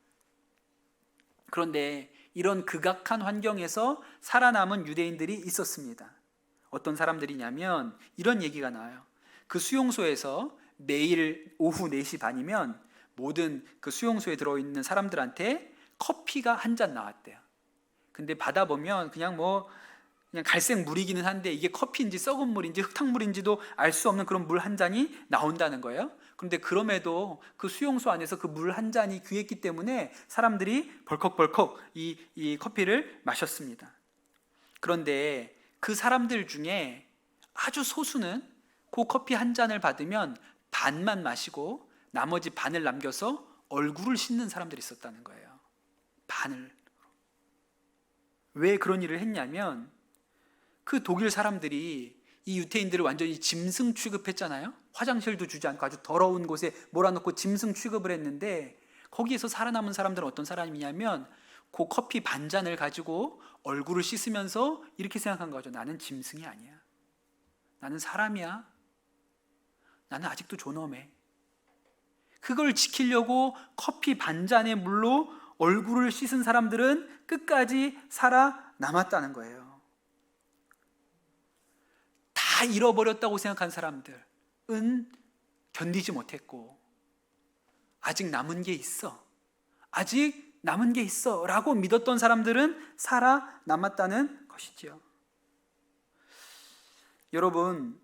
S1: 그런데 이런 극악한 환경에서 살아남은 유대인들이 있었습니다. 어떤 사람들이냐면 이런 얘기가 나와요. 그 수용소에서 매일 오후 4시 반이면 모든 그 수용소에 들어있는 사람들한테 커피가 한 잔 나왔대요. 근데 받아보면 그냥 갈색 물이기는 한데 이게 커피인지 썩은 물인지 흙탕물인지도 알 수 없는 그런 물 한 잔이 나온다는 거예요. 그런데 그럼에도 그 수용소 안에서 그 물 한 잔이 귀했기 때문에 사람들이 벌컥벌컥 이 커피를 마셨습니다. 그런데 그 사람들 중에 아주 소수는 그 커피 한 잔을 받으면 반만 마시고 나머지 반을 남겨서 얼굴을 씻는 사람들이 있었다는 거예요. 반을. 왜 그런 일을 했냐면 그 독일 사람들이 이 유태인들을 완전히 짐승 취급했잖아요. 화장실도 주지 않고 아주 더러운 곳에 몰아넣고 짐승 취급을 했는데, 거기에서 살아남은 사람들은 어떤 사람이냐면 그 커피 반잔을 가지고 얼굴을 씻으면서 이렇게 생각한 거죠. 나는 짐승이 아니야. 나는 사람이야. 나는 아직도 존엄해. 그걸 지키려고 커피 반잔의 물로 얼굴을 씻은 사람들은 끝까지 살아남았다는 거예요. 다 잃어버렸다고 생각한 사람들은 견디지 못했고, 아직 남은 게 있어, 아직 남은 게 있어 라고 믿었던 사람들은 살아남았다는 것이지요. 여러분,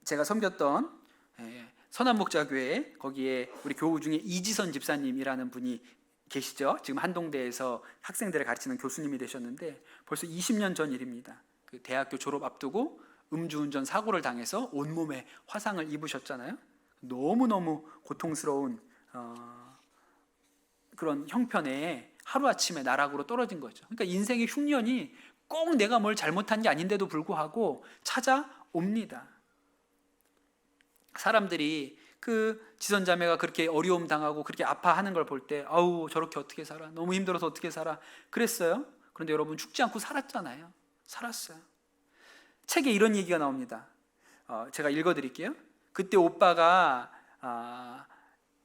S1: 제가 섬겼던 선한목자교회, 거기에 우리 교우 중에 이지선 집사님이라는 분이 계시죠. 지금 한동대에서 학생들을 가르치는 교수님이 되셨는데 벌써 20년 전 일입니다. 그 대학교 졸업 앞두고 음주운전 사고를 당해서 온몸에 화상을 입으셨잖아요. 너무너무 고통스러운 그런 형편에 하루아침에 나락으로 떨어진 거죠. 그러니까 인생의 흉년이 꼭 내가 뭘 잘못한 게 아닌데도 불구하고 찾아옵니다. 사람들이 그 지선자매가 그렇게 어려움 당하고 그렇게 아파하는 걸 볼 때, 아우 저렇게 어떻게 살아, 너무 힘들어서 어떻게 살아 그랬어요. 그런데 여러분, 죽지 않고 살았잖아요. 살았어요. 책에 이런 얘기가 나옵니다. 제가 읽어드릴게요. 그때 오빠가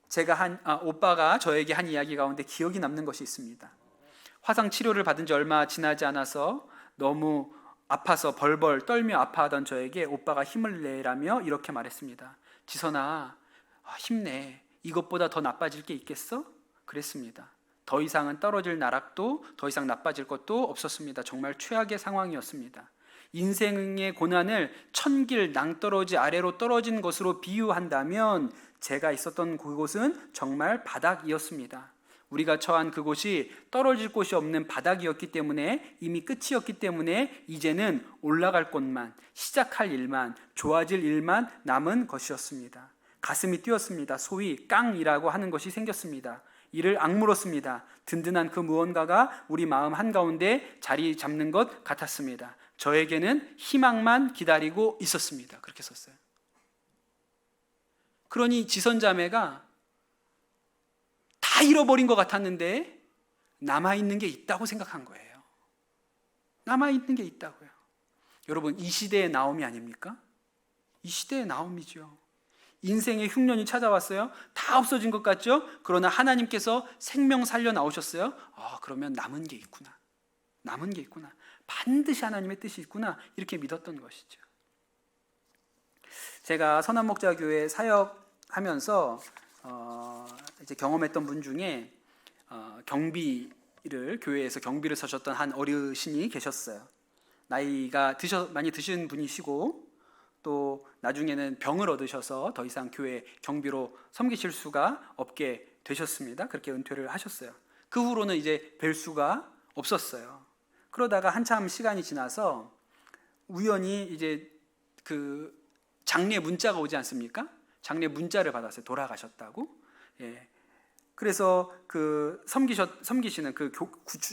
S1: 저에게 한 이야기 가운데 기억이 남는 것이 있습니다. 화상 치료를 받은 지 얼마 지나지 않아서 너무 아파서 벌벌 떨며 아파하던 저에게 오빠가 힘을 내라며 이렇게 말했습니다. 지선아, 힘내. 이것보다 더 나빠질 게 있겠어? 그랬습니다. 더 이상은 떨어질 나락도 더 이상 나빠질 것도 없었습니다. 정말 최악의 상황이었습니다. 인생의 고난을 천길 낭떠러지 아래로 떨어진 것으로 비유한다면 제가 있었던 그곳은 정말 바닥이었습니다. 우리가 처한 그곳이 떨어질 곳이 없는 바닥이었기 때문에, 이미 끝이었기 때문에 이제는 올라갈 곳만, 시작할 일만, 좋아질 일만 남은 것이었습니다. 가슴이 뛰었습니다. 소위 깡이라고 하는 것이 생겼습니다. 이를 악물었습니다. 든든한 그 무언가가 우리 마음 한가운데 자리 잡는 것 같았습니다. 저에게는 희망만 기다리고 있었습니다. 그렇게 썼어요. 그러니 지선자매가 다 잃어버린 것 같았는데 남아있는 게 있다고 생각한 거예요. 남아있는 게 있다고요. 여러분, 이 시대의 나옴이 아닙니까? 이 시대의 나옴이죠. 인생의 흉년이 찾아왔어요. 다 없어진 것 같죠? 그러나 하나님께서 생명 살려 나오셨어요. 그러면 남은 게 있구나. 남은 게 있구나. 반드시 하나님의 뜻이 있구나. 이렇게 믿었던 것이죠. 제가 선한목자교회 사역하면서 이제 경험했던 분 중에 교회에서 경비를 서셨던 한 어르신이 계셨어요. 나이가 많이 드신 분이시고, 또 나중에는 병을 얻으셔서 더 이상 교회 경비로 섬기실 수가 없게 되셨습니다. 그렇게 은퇴를 하셨어요. 그 후로는 이제 뵐 수가 없었어요. 그러다가 한참 시간이 지나서 우연히 이제 그 장례 문자가 오지 않습니까? 장례 문자를 받았어요. 돌아가셨다고. 그래서 그 섬기시는 그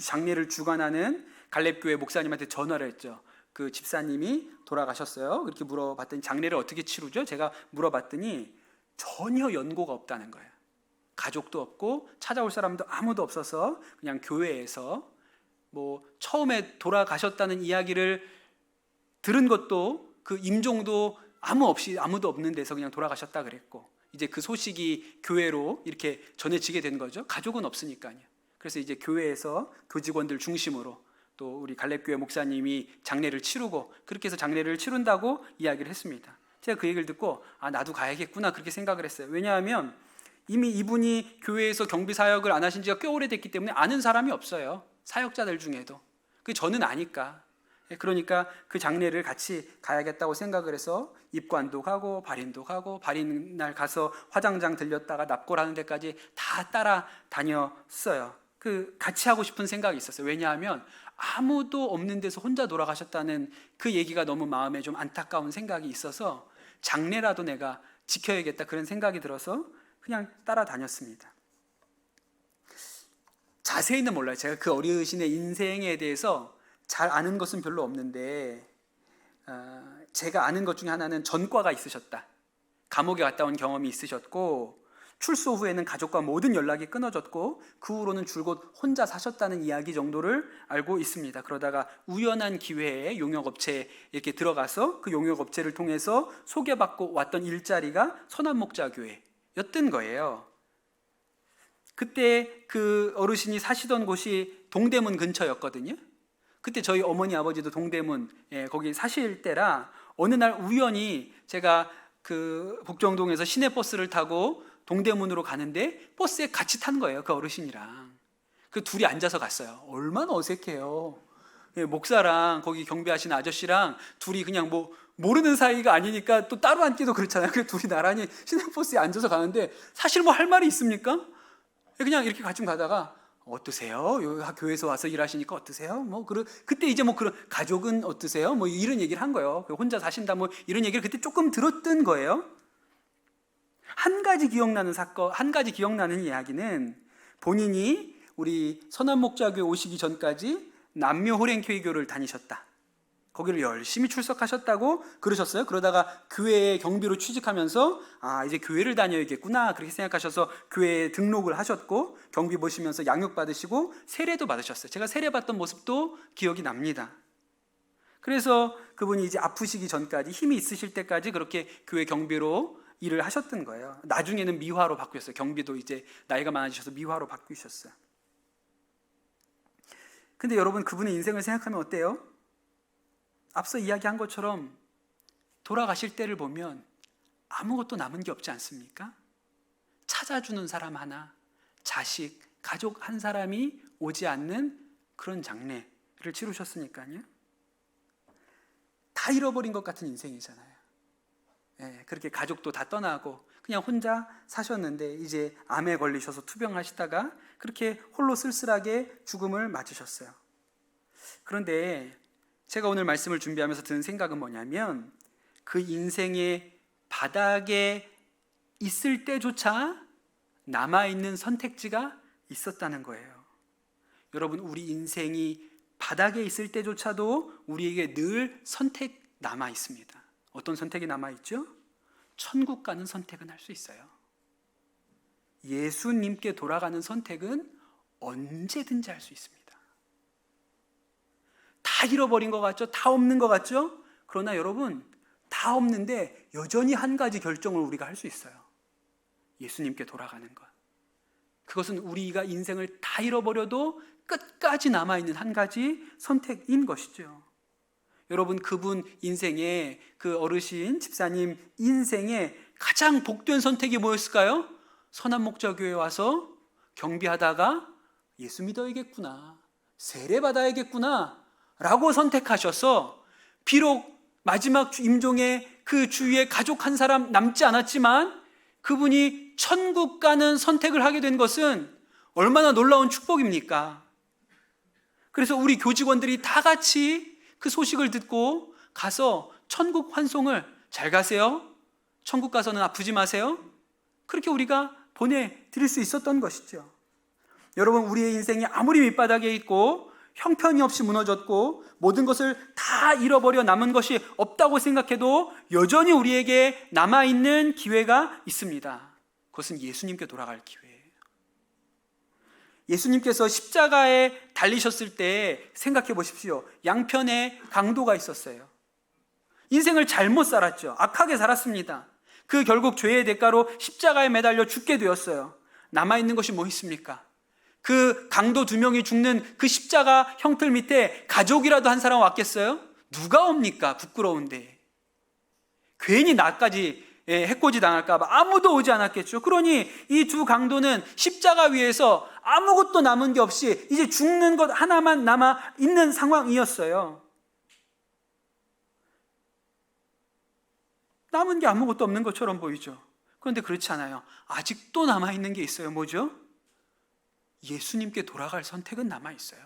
S1: 장례를 주관하는 갈렙교회 목사님한테 전화를 했죠. 그 집사님이 돌아가셨어요. 그렇게 물어봤더니 장례를 어떻게 치르죠? 제가 물어봤더니 전혀 연고가 없다는 거예요. 가족도 없고 찾아올 사람도 아무도 없어서 그냥 교회에서 처음에 돌아가셨다는 이야기를 들은 것도 그 임종도 아무도 없는 데서 그냥 돌아가셨다 그랬고, 이제 그 소식이 교회로 이렇게 전해지게 된 거죠. 가족은 없으니까요. 그래서 이제 교회에서 교직원들 중심으로 또 우리 갈렙교회 목사님이 장례를 치르고, 그렇게 해서 장례를 치른다고 이야기를 했습니다. 제가 그 얘기를 듣고 나도 가야겠구나 그렇게 생각을 했어요. 왜냐하면 이미 이분이 교회에서 경비 사역을 안 하신 지가 꽤 오래됐기 때문에 아는 사람이 없어요. 사역자들 중에도. 저는 아니까. 그러니까 그 장례를 같이 가야겠다고 생각을 해서 입관도 가고 발인도 가고, 발인 날 가서 화장장 들렸다가 납골하는 데까지 다 따라다녔어요. 같이 하고 싶은 생각이 있었어요. 왜냐하면 아무도 없는 데서 혼자 돌아가셨다는 그 얘기가 너무 마음에 좀 안타까운 생각이 있어서 장례라도 내가 지켜야겠다 그런 생각이 들어서 그냥 따라다녔습니다. 자세히는 몰라요. 제가 그 어르신의 인생에 대해서 잘 아는 것은 별로 없는데, 제가 아는 것 중에 하나는 전과가 있으셨다. 감옥에 갔다 온 경험이 있으셨고, 출소 후에는 가족과 모든 연락이 끊어졌고, 그 후로는 줄곧 혼자 사셨다는 이야기 정도를 알고 있습니다. 그러다가 우연한 기회에 용역업체에 이렇게 들어가서 그 용역업체를 통해서 소개받고 왔던 일자리가 선한목자교회였던 거예요. 그때 그 어르신이 사시던 곳이 동대문 근처였거든요.
S2: 그때 저희 어머니 아버지도 동대문 거기 사실 때라 어느 날 우연히 제가 그 북정동에서 시내버스를 타고 동대문으로 가는데 버스에 같이 탄 거예요. 그 어르신이랑. 그 둘이 앉아서 갔어요. 얼마나 어색해요. 목사랑 거기 경비하시는 아저씨랑 둘이 그냥 뭐 모르는 사이가 아니니까 또 따로 앉기도 그렇잖아요. 그 둘이 나란히 시내버스에 앉아서 가는데 사실 뭐 할 말이 있습니까? 그냥 이렇게 같이 가다가 어떠세요? 여기 교회에서 와서 일하시니까 어떠세요? 뭐 그때 이제 뭐 그런 가족은 어떠세요? 뭐 이런 얘기를 한 거예요. 혼자 사신다 뭐 이런 얘기를 그때 조금 들었던 거예요. 한 가지 기억나는 사건, 한 가지 기억나는 이야기는 본인이 우리 선한목자교회 오시기 전까지 남묘 호랭교회교를 다니셨다. 거기를 열심히 출석하셨다고 그러셨어요. 그러다가 교회에 경비로 취직하면서 이제 교회를 다녀야겠구나 그렇게 생각하셔서 교회에 등록을 하셨고 경비 보시면서 양육 받으시고 세례도 받으셨어요. 제가 세례 받던 모습도 기억이 납니다. 그래서 그분이 이제 아프시기 전까지 힘이 있으실 때까지 그렇게 교회 경비로 일을 하셨던 거예요. 나중에는 미화로 바뀌었어요. 경비도 이제 나이가 많아지셔서 미화로 바뀌셨어요. 근데 여러분 그분의 인생을 생각하면 어때요? 앞서 이야기한 것처럼 돌아가실 때를 보면 아무것도 남은 게 없지 않습니까? 찾아주는 사람 하나, 자식, 가족 한 사람이 오지 않는 그런 장례를 치르셨으니까요. 다 잃어버린 것 같은 인생이잖아요. 그렇게 가족도 다 떠나고 그냥 혼자 사셨는데 이제 암에 걸리셔서 투병하시다가 그렇게 홀로 쓸쓸하게 죽음을 맞으셨어요. 그런데 제가 오늘 말씀을 준비하면서 드는 생각은 뭐냐면 그 인생의 바닥에 있을 때조차 남아있는 선택지가 있었다는 거예요. 여러분 우리 인생이 바닥에 있을 때조차도 우리에게 늘 선택 남아 있습니다. 어떤 선택이 남아 있죠? 천국 가는 선택은 할 수 있어요. 예수님께 돌아가는 선택은 언제든지 할 수 있습니다. 다 잃어버린 것 같죠? 다 없는 것 같죠? 그러나 여러분 다 없는데 여전히 한 가지 결정을 우리가 할 수 있어요. 예수님께 돌아가는 것. 그것은 우리가 인생을 다 잃어버려도 끝까지 남아있는 한 가지 선택인 것이죠. 여러분 그분 인생에 그 어르신 집사님 인생에 가장 복된 선택이 뭐였을까요? 선한목자교회에 와서 경비하다가 예수 믿어야겠구나, 세례 받아야겠구나 라고 선택하셔서 비록 마지막 임종에 그 주위에 가족 한 사람 남지 않았지만 그분이 천국 가는 선택을 하게 된 것은 얼마나 놀라운 축복입니까? 그래서 우리 교직원들이 다 같이 그 소식을 듣고 가서 천국 환송을 잘 가세요. 천국 가서는 아프지 마세요. 그렇게 우리가 보내드릴 수 있었던 것이죠. 여러분 우리의 인생이 아무리 밑바닥에 있고 형편이 없이 무너졌고 모든 것을 다 잃어버려 남은 것이 없다고 생각해도 여전히 우리에게 남아있는 기회가 있습니다. 그것은 예수님께 돌아갈 기회예요. 예수님께서 십자가에 달리셨을 때 생각해 보십시오. 양편에 강도가 있었어요. 인생을 잘못 살았죠. 악하게 살았습니다. 그 결국 죄의 대가로 십자가에 매달려 죽게 되었어요. 남아있는 것이 뭐 있습니까? 그 강도 2명이 죽는 그 십자가 형틀 밑에 가족이라도 한 사람 왔겠어요? 누가 옵니까? 부끄러운데. 괜히 나까지 해코지 당할까 봐 아무도 오지 않았겠죠. 그러니 이 두 강도는 십자가 위에서 아무것도 남은 게 없이 이제 죽는 것 하나만 남아 있는 상황이었어요. 남은 게 아무것도 없는 것처럼 보이죠. 그런데 그렇지 않아요. 아직도 남아있는 게 있어요. 뭐죠? 예수님께 돌아갈 선택은 남아있어요.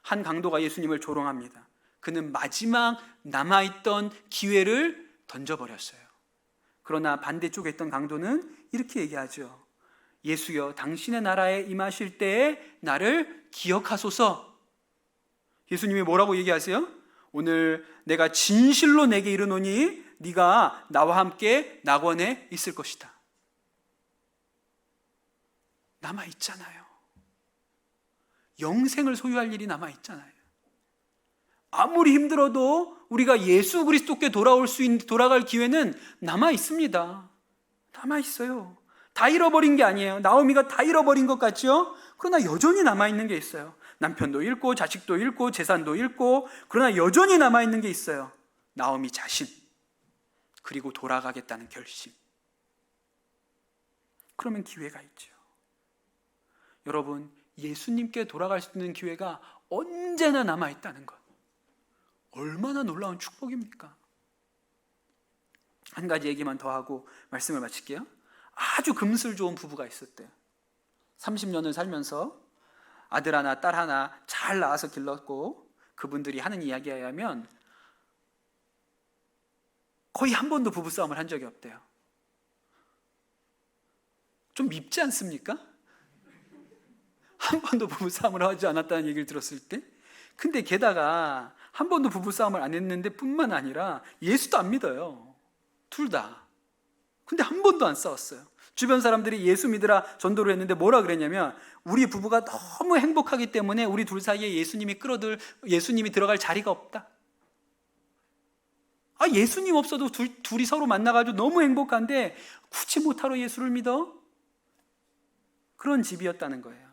S2: 한 강도가 예수님을 조롱합니다. 그는 마지막 남아있던 기회를 던져버렸어요. 그러나 반대쪽에 있던 강도는 이렇게 얘기하죠. 예수여, 당신의 나라에 임하실 때에 나를 기억하소서. 예수님이 뭐라고 얘기하세요? 오늘 내가 진실로 내게 이르노니 네가 나와 함께 낙원에 있을 것이다. 남아있잖아요. 영생을 소유할 일이 남아있잖아요. 아무리 힘들어도 우리가 예수 그리스도께 돌아갈 기회는 남아있습니다. 남아있어요. 다 잃어버린 게 아니에요. 나오미가 다 잃어버린 것 같죠? 그러나 여전히 남아있는 게 있어요. 남편도 잃고 자식도 잃고 재산도 잃고, 그러나 여전히 남아있는 게 있어요. 나오미 자신, 그리고 돌아가겠다는 결심. 그러면 기회가 있죠. 여러분, 예수님께 돌아갈 수 있는 기회가 언제나 남아있다는 것, 얼마나 놀라운 축복입니까? 한 가지 얘기만 더 하고 말씀을 마칠게요. 아주 금슬 좋은 부부가 있었대요. 30년을 살면서 아들 하나 딸 하나 잘 낳아서 길렀고, 그분들이 하는 이야기에 의하면 거의 한 번도 부부싸움을 한 적이 없대요. 좀 밉지 않습니까? 한 번도 부부싸움을 하지 않았다는 얘기를 들었을 때. 근데 게다가 한 번도 부부싸움을 안 했는데 뿐만 아니라 예수도 안 믿어요, 둘 다. 근데 한 번도 안 싸웠어요. 주변 사람들이 예수 믿으라 전도를 했는데 뭐라 그랬냐면, 우리 부부가 너무 행복하기 때문에 우리 둘 사이에 예수님이 들어갈 자리가 없다. 예수님 없어도 둘이 서로 만나가지고 너무 행복한데 굳이 못하러 예수를 믿어? 그런 집이었다는 거예요.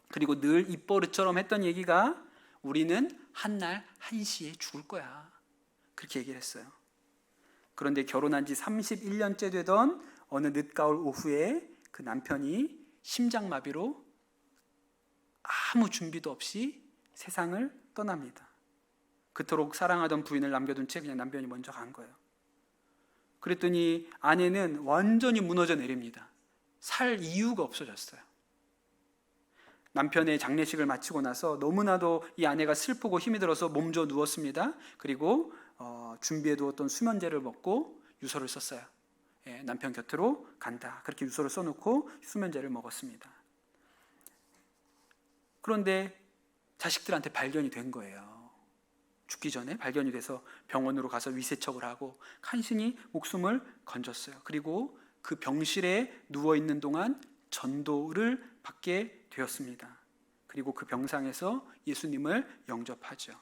S2: 그리고 늘 입버릇처럼 했던 얘기가, 우리는 한날 한시에 죽을 거야, 그렇게 얘기를 했어요. 그런데 결혼한 지 31년째 되던 어느 늦가을 오후에 그 남편이 심장마비로 아무 준비도 없이 세상을 떠납니다. 그토록 사랑하던 부인을 남겨둔 채 그냥 남편이 먼저 간 거예요. 그랬더니 아내는 완전히 무너져 내립니다. 살 이유가 없어졌어요. 남편의 장례식을 마치고 나서 너무나도 이 아내가 슬프고 힘이 들어서 몸져 누웠습니다. 그리고 준비해 두었던 수면제를 먹고 유서를 썼어요. 남편 곁으로 간다, 그렇게 유서를 써놓고 수면제를 먹었습니다. 그런데 자식들한테 발견이 된 거예요. 죽기 전에 발견이 돼서 병원으로 가서 위세척을 하고 간신히 목숨을 건졌어요. 그리고 그 병실에 누워있는 동안 전도를 받게 되었습니다. 그리고 그 병상에서 예수님을 영접하죠.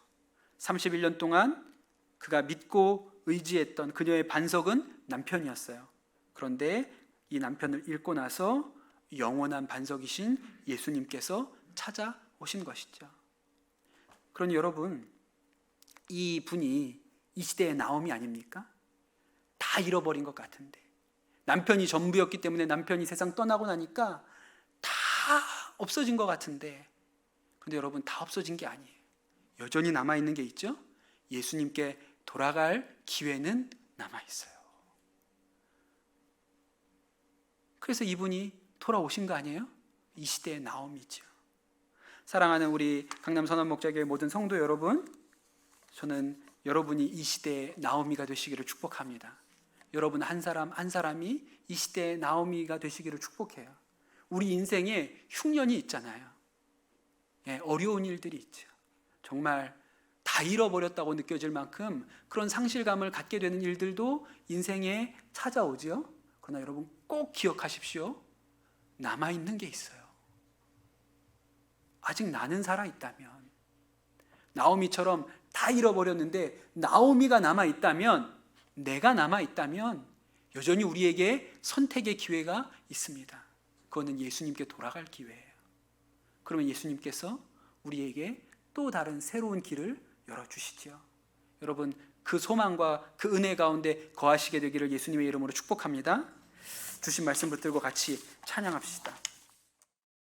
S2: 31년 동안 그가 믿고 의지했던 그녀의 반석은 남편이었어요. 그런데 이 남편을 잃고 나서 영원한 반석이신 예수님께서 찾아오신 것이죠. 그러니 여러분, 이 분이 이 시대의 나옴이 아닙니까? 다 잃어버린 것 같은데, 남편이 전부였기 때문에 남편이 세상 떠나고 나니까 다 없어진 것 같은데, 그런데 여러분, 다 없어진 게 아니에요. 여전히 남아있는 게 있죠. 예수님께 돌아갈 기회는 남아있어요. 그래서 이분이 돌아오신 거 아니에요? 이 시대의 나옴이죠. 사랑하는 우리 강남 선원목자교회 모든 성도 여러분, 저는 여러분이 이 시대의 나오미가 되시기를 축복합니다. 여러분 한 사람 한 사람이 이 시대의 나오미가 되시기를 축복해요. 우리 인생에 흉년이 있잖아요. 어려운 일들이 있죠. 정말 다 잃어버렸다고 느껴질 만큼 그런 상실감을 갖게 되는 일들도 인생에 찾아오죠. 그러나 여러분 꼭 기억하십시오. 남아있는 게 있어요. 아직 나는 살아있다면, 나오미처럼 다 잃어버렸는데 나오미가 남아있다면, 내가 남아있다면 여전히 우리에게 선택의 기회가 있습니다. 그거는 예수님께 돌아갈 기회예요. 그러면 예수님께서 우리에게 또 다른 새로운 길을 열어주시죠. 여러분, 그 소망과 그 은혜 가운데 거하시게 되기를 예수님의 이름으로 축복합니다. 주신 말씀 붙들고 같이 찬양합시다.